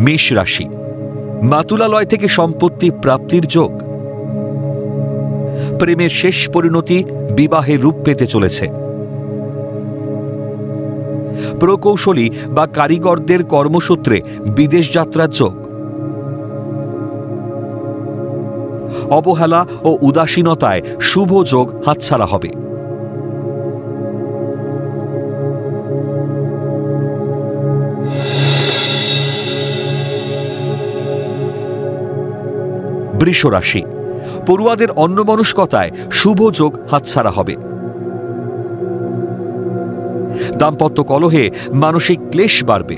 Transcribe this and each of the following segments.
মেষ রাশি, মাতুলালয় থেকে সম্পত্তি প্রাপ্তির যোগ। প্রেমের শেষ পরিণতি বিবাহে রূপ পেতে চলেছে। প্রকৌশলী বা কারিগরদের কর্মসূত্রে বিদেশ যাত্রার যোগ। অবহেলা ও উদাসীনতায় শুভ যোগ হাতছাড়া হবে। বৃষ রাশি, পড়ুয়াদের অন্যমনস্কতায় শুভ যোগ হাতছাড়া হবে। দাম্পত্য কলহে মানসিক ক্লেশ বাড়বে।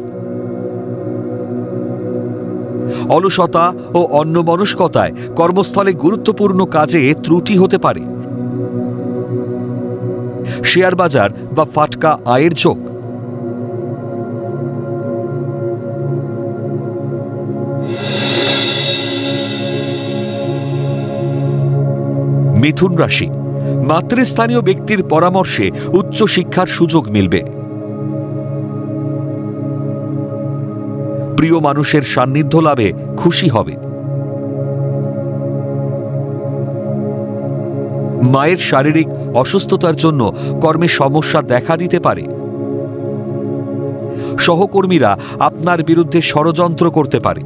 অলসতা ও অন্যমনস্কতায় কর্মস্থলে গুরুত্বপূর্ণ কাজে ত্রুটি হতে পারে। শেয়ার বাজার বা ফাটকা আয়ের যোগ। মিথুন রাশি, মাতৃস্থানীয় ব্যক্তির পরামর্শে উচ্চশিক্ষার সুযোগ মিলবে। প্রিয় মানুষের সান্নিধ্য লাভে খুশি হবে। মায়ের শারীরিক অসুস্থতার জন্য কর্মে সমস্যা দেখা দিতে পারে। সহকর্মীরা আপনার বিরুদ্ধে ষড়যন্ত্র করতে পারে।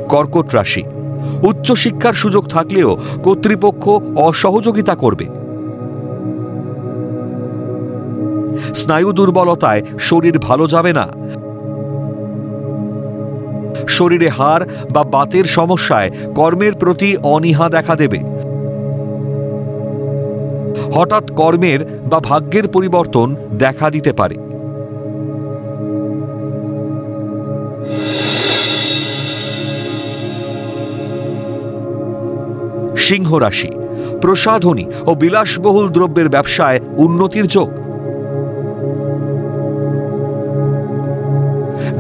কর্কট রাশি, উচ্চশিক্ষার সুযোগ থাকলেও কর্তৃপক্ষ অসহযোগিতা করবে। স্নায়ু দুর্বলতায় শরীর ভালো যাবে না। শরীরে হাড় বা বাতের সমস্যায় কর্মের প্রতি অনীহা দেখা দেবে। হঠাৎ কর্মের বা ভাগ্যের পরিবর্তন দেখা দিতে পারে। সিংহ রাশি, প্রসাধনী ও বিলাসবহুল দ্রব্যের ব্যবসায় উন্নতির যোগ।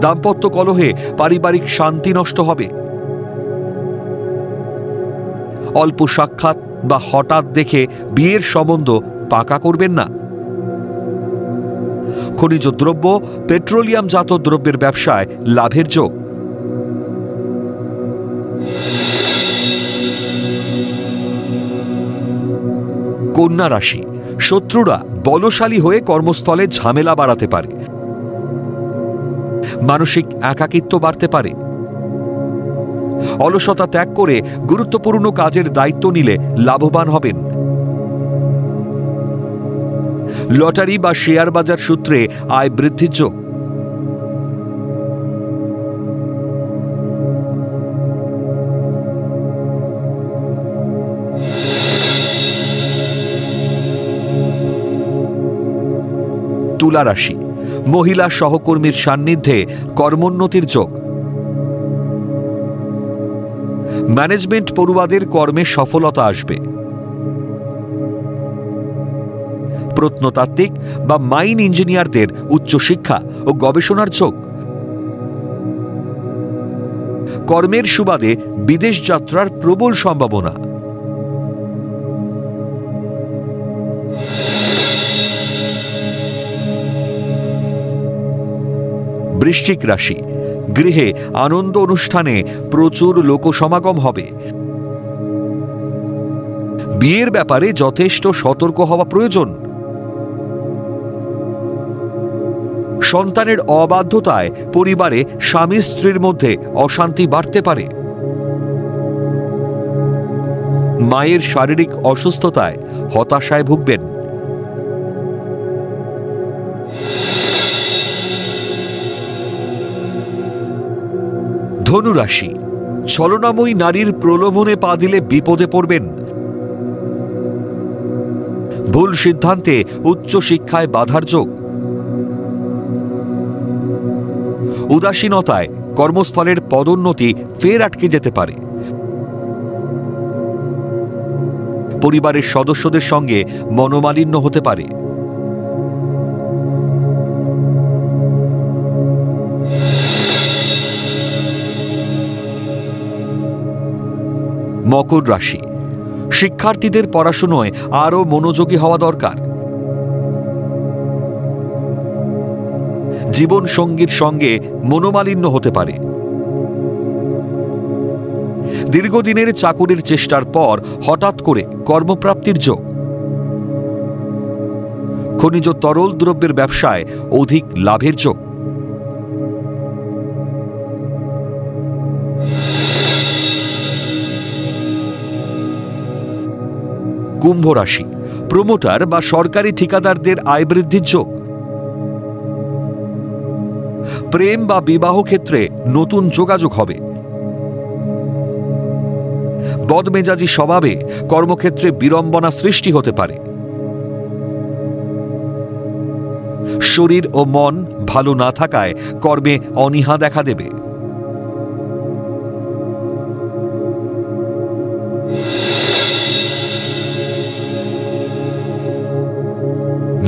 দাম্পত্য কলহে পারিবারিক শান্তি নষ্ট হবে। অল্প সাক্ষাৎ বা হঠাৎ দেখে বিয়ের সম্বন্ধ পাকা করবেন না। খনিজ দ্রব্য, পেট্রোলিয়ামজাত দ্রব্যের ব্যবসায় লাভের যোগ। কন্যা রাশি, শত্রুরা বলশালী হয়ে কর্মস্থলে ঝামেলা বাড়াতে পারে। মানসিক একাকিত্ব বাড়তে পারে। অলসতা ত্যাগ করে গুরুত্বপূর্ণ কাজের দায়িত্ব নিলে লাভবান হবেন। লটারি বা শেয়ার বাজার সূত্রে আয় বৃদ্ধির যোগ। তুলা রাশি, মহিলা সহকর্মীর সান্নিধ্যে কর্মোন্নতির যোগ। ম্যানেজমেন্ট পড়ুয়াদের কর্মে সফলতা আসবে। প্রত্নতাত্ত্বিক বা মাইন ইঞ্জিনিয়ারদের উচ্চশিক্ষা ও গবেষণার যোগ। কর্মের সুবাদে বিদেশ যাত্রার প্রবল সম্ভাবনা। বৃশ্চিক রাশি, গৃহে আনন্দ অনুষ্ঠানে প্রচুর লোকসমাগম হবে। বিয়ের ব্যাপারে যথেষ্ট সতর্ক হওয়া প্রয়োজন। সন্তানের অবাধ্যতায় পরিবারে স্বামী স্ত্রীর মধ্যে অশান্তি বাড়তে পারে। মায়ের শারীরিক অসুস্থতায় হতাশায় ভুগবেন। ধনু রাশি, ছলনাময়ী নারীর প্রলোভনে পা দিলে বিপদে পড়বেন। ভুল সিদ্ধান্তে উচ্চশিক্ষায় বাধার যোগ। উদাসীনতায় কর্মস্থলের পদোন্নতি ফের আটকে যেতে পারে। পরিবারের সদস্যদের সঙ্গে মনোমালিন্য হতে পারে। মকর রাশি, শিক্ষার্থীদের পড়াশোনায় আরও মনোযোগী হওয়া দরকার। জীবন সঙ্গীর সঙ্গে মনোমালিন্য হতে পারে। দীর্ঘদিনের চাকুরির চেষ্টার পর হঠাৎ করে কর্মপ্রাপ্তির যোগ। খনিজ তরল দ্রব্যের ব্যবসায় অধিক লাভের যোগ। কুম্ভ রাশি, প্রমোটার বা সরকারি ঠিকাদারদের আয় বৃদ্ধির যোগ। প্রেম বা বিবাহ ক্ষেত্রে নতুন যোগাযোগ হবে। বদমেজাজি স্বভাবে কর্মক্ষেত্রে বিড়ম্বনা সৃষ্টি হতে পারে। শরীর ও মন ভালো না থাকায় কর্মে অনীহা দেখা দেবে।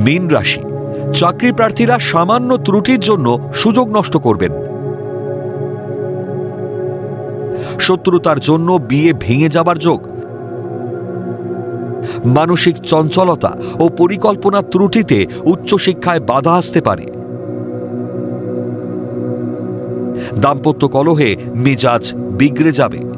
মীন রাশি, চাকরি প্রার্থীরা সামান্য ত্রুটির জন্য সুযোগ নষ্ট করবেন। শত্রুতার জন্য বিয়ে ভেঙে যাবার যোগ। মানসিক চঞ্চলতা ও পরিকল্পনা ত্রুটিতে উচ্চশিক্ষায় বাধা আসতে পারে। দাম্পত্য কলহে মেজাজ বিগড়ে যাবে।